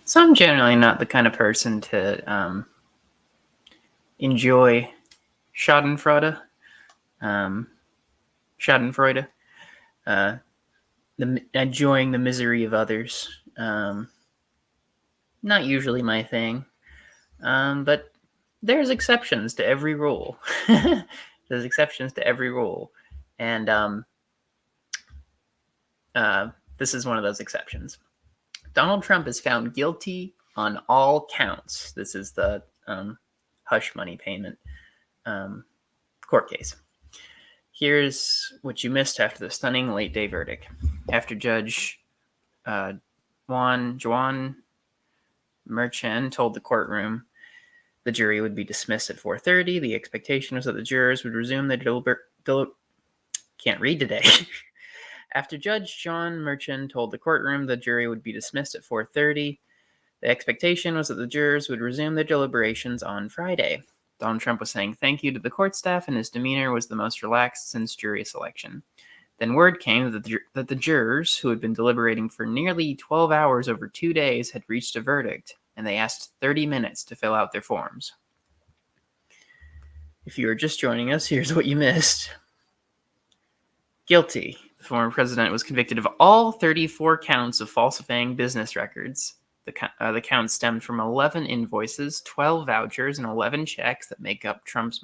So I'm generally not the kind of person to enjoy Schadenfreude, um, Schadenfreude, uh, enjoying the misery of others. Not usually my thing, but there's exceptions to every rule. There's exceptions to every rule, and this is one of those exceptions. Donald Trump is found guilty on all counts. This is the hush money payment court case. Here's what you missed after the stunning late day verdict. After Judge Juan Merchan told the courtroom the jury would be dismissed at 4:30, the expectation was that the jurors would resume their can't read today. After Judge John Merchan told the courtroom the jury would be dismissed at 4:30, the expectation was that the jurors would resume their deliberations on Friday. Donald Trump was saying thank you to the court staff, and his demeanor was the most relaxed since jury selection. Then word came that the jurors, who had been deliberating for nearly 12 hours over 2 days, had reached a verdict, and they asked 30 minutes to fill out their forms. If you are just joining us, here's what you missed. Guilty. The former president was convicted of all 34 counts of falsifying business records. The counts stemmed from 11 invoices, 12 vouchers, and 11 checks that make up Trump's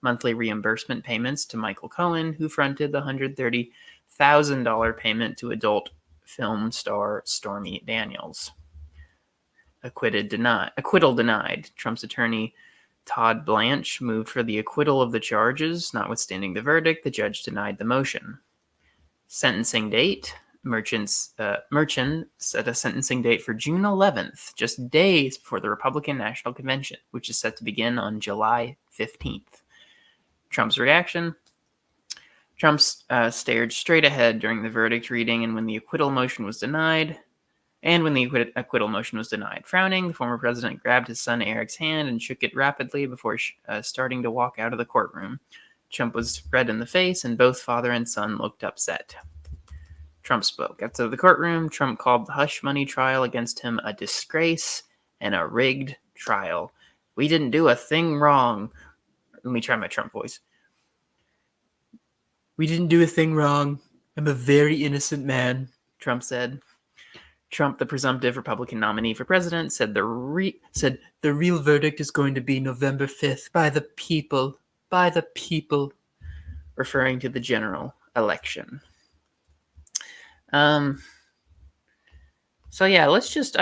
monthly reimbursement payments to Michael Cohen, who fronted the $130,000 payment to adult film star Stormy Daniels. Acquittal denied. Trump's attorney Todd Blanche moved for the acquittal of the charges. Notwithstanding the verdict, the judge denied the motion. Sentencing date. Merchan set a sentencing date for June 11th, just days before the Republican National Convention, which is set to begin on July 15th. Trump's reaction. Trump stared straight ahead during the verdict reading, and when the acquittal motion was denied, frowning, the former president grabbed his son Eric's hand and shook it rapidly before starting to walk out of the courtroom. Trump was red in the face, and both father and son looked upset. Trump spoke. Outside the courtroom, Trump called the hush money trial against him a disgrace and a rigged trial. We didn't do a thing wrong. Let me try my Trump voice. We didn't do a thing wrong. I'm a very innocent man, Trump said. Trump, the presumptive Republican nominee for president, said the real verdict is going to be November 5th by the people, referring to the general election. So yeah, I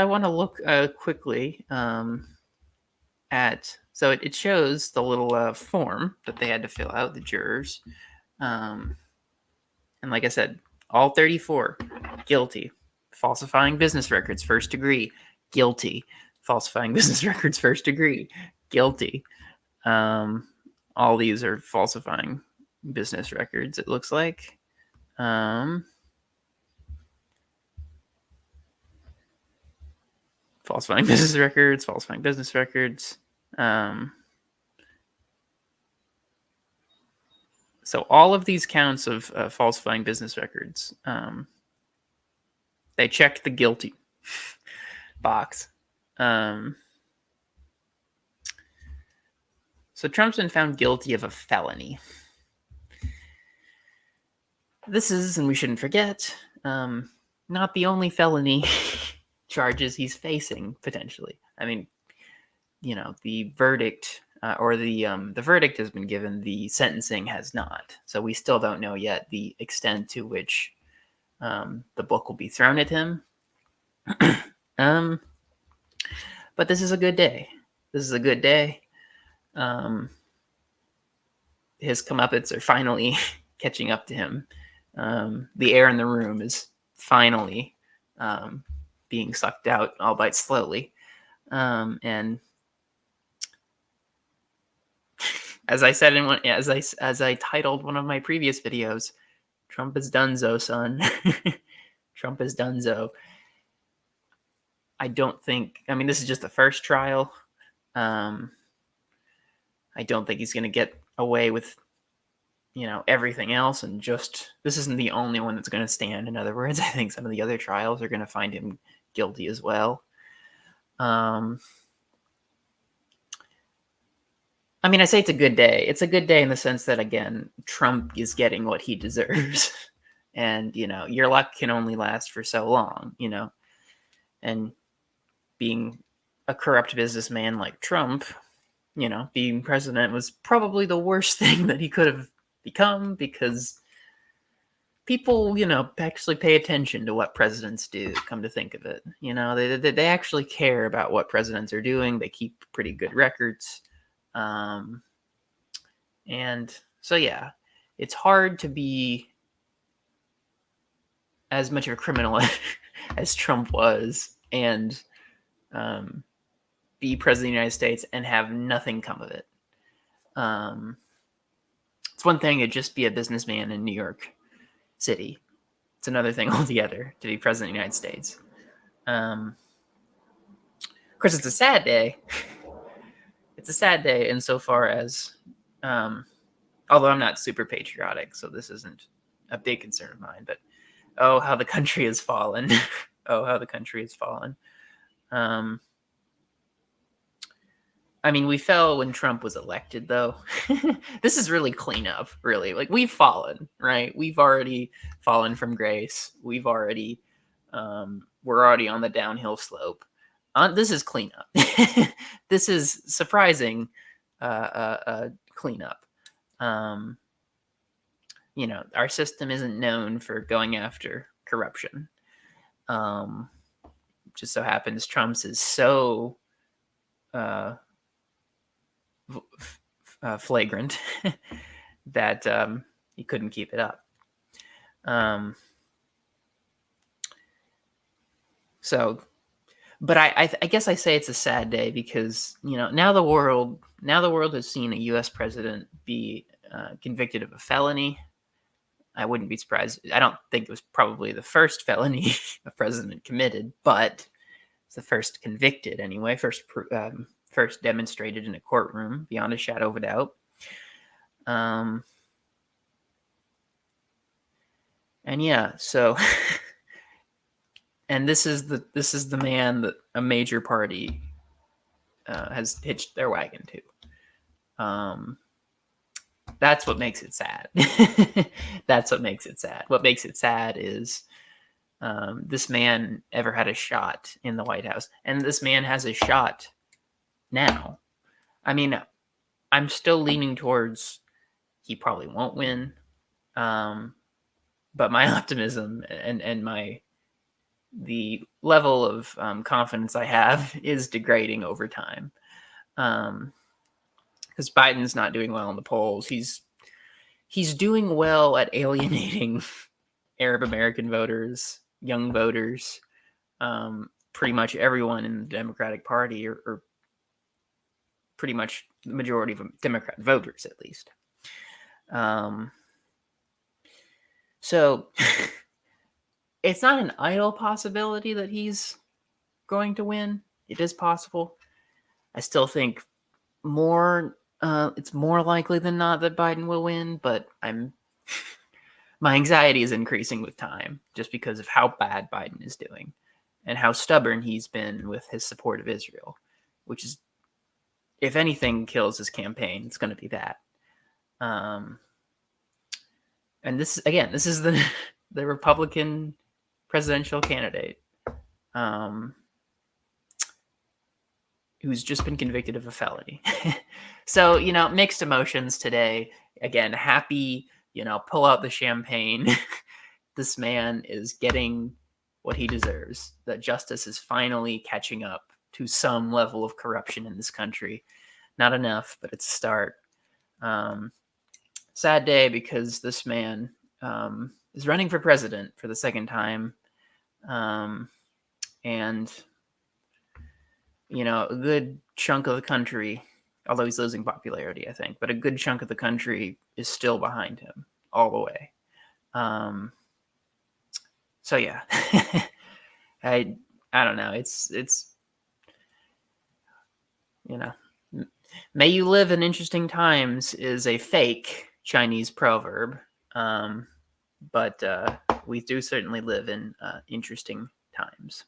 want to look quickly at, so it shows the little form that they had to fill out, the jurors. And like I said, all 34 guilty. Falsifying business records, first degree, guilty. Falsifying business records, first degree, guilty. All these are falsifying business records, it looks like. Falsifying business records. So all of these counts of falsifying business records, they checked the guilty box. So Trump's been found guilty of a felony. This is, and we shouldn't forget, not the only felony charges he's facing, potentially. I mean, the verdict, the verdict has been given, the sentencing has not. So we still don't know yet the extent to which the book will be thrown at him. But this is a good day. His comeuppance are finally catching up to him. The air in the room is finally being sucked out, albeit slowly. And as I said as I titled one of my previous videos, Trump is donezo, son. Trump is donezo. This is just the first trial. I don't think he's going to get away with, everything else, and this isn't the only one that's going to stand. In other words, I think some of the other trials are going to find him guilty as well. I mean, I say it's a good day. It's a good day in the sense that, again, Trump is getting what he deserves. And, your luck can only last for so long, and being a corrupt businessman like Trump, being president was probably the worst thing that he could have become, because people, actually pay attention to what presidents do, come to think of it. They actually care about what presidents are doing. They keep pretty good records. And so, yeah, it's hard to be as much of a criminal as Trump was and be president of the United States and have nothing come of it. It's one thing to just be a businessman in New York City. It's another thing altogether to be president of the United States. Of course, it's a sad day. It's a sad day insofar as, although I'm not super patriotic, so this isn't a big concern of mine, but oh, how the country has fallen. Oh, how the country has fallen. I mean, we fell when Trump was elected, though. This is really cleanup, really. Like, we've fallen, right? We've already fallen from grace. We're already on the downhill slope. This is cleanup. This is surprising cleanup. Our system isn't known for going after corruption. Just so happens Trump's is so flagrant that he couldn't keep it up. But I guess I say it's a sad day because now the world has seen a U.S. president be convicted of a felony. I wouldn't be surprised. I don't think it was probably the first felony a president committed, but it's the first convicted anyway. First demonstrated in a courtroom beyond a shadow of a doubt. And yeah, so and this is the man that a major party has hitched their wagon to. That's what makes it sad. That's what makes it sad. What makes it sad is this man ever had a shot in the White House, and this man has a shot now. I mean, I'm still leaning towards he probably won't win, but my optimism and the level of confidence I have is degrading over time. Because Biden's not doing well in the polls. He's doing well at alienating Arab American voters, young voters, pretty much everyone in the Democratic Party, or pretty much the majority of Democrat voters, at least. So it's not an idle possibility that he's going to win. It is possible. I still think it's more likely than not that Biden will win, but my anxiety is increasing with time just because of how bad Biden is doing and how stubborn he's been with his support of Israel, which is, if anything kills his campaign, it's going to be that. And this is the Republican presidential candidate who's just been convicted of a felony. So, mixed emotions today. Again, happy, pull out the champagne. This man is getting what he deserves. That justice is finally catching up to some level of corruption in this country. Not enough, but it's a start. Sad day because this man is running for president for the second time. And, a good chunk of the country, although he's losing popularity, I think, but a good chunk of the country is still behind him all the way. So yeah, I don't know. It's may you live in interesting times is a fake Chinese proverb. But we do certainly live in interesting times.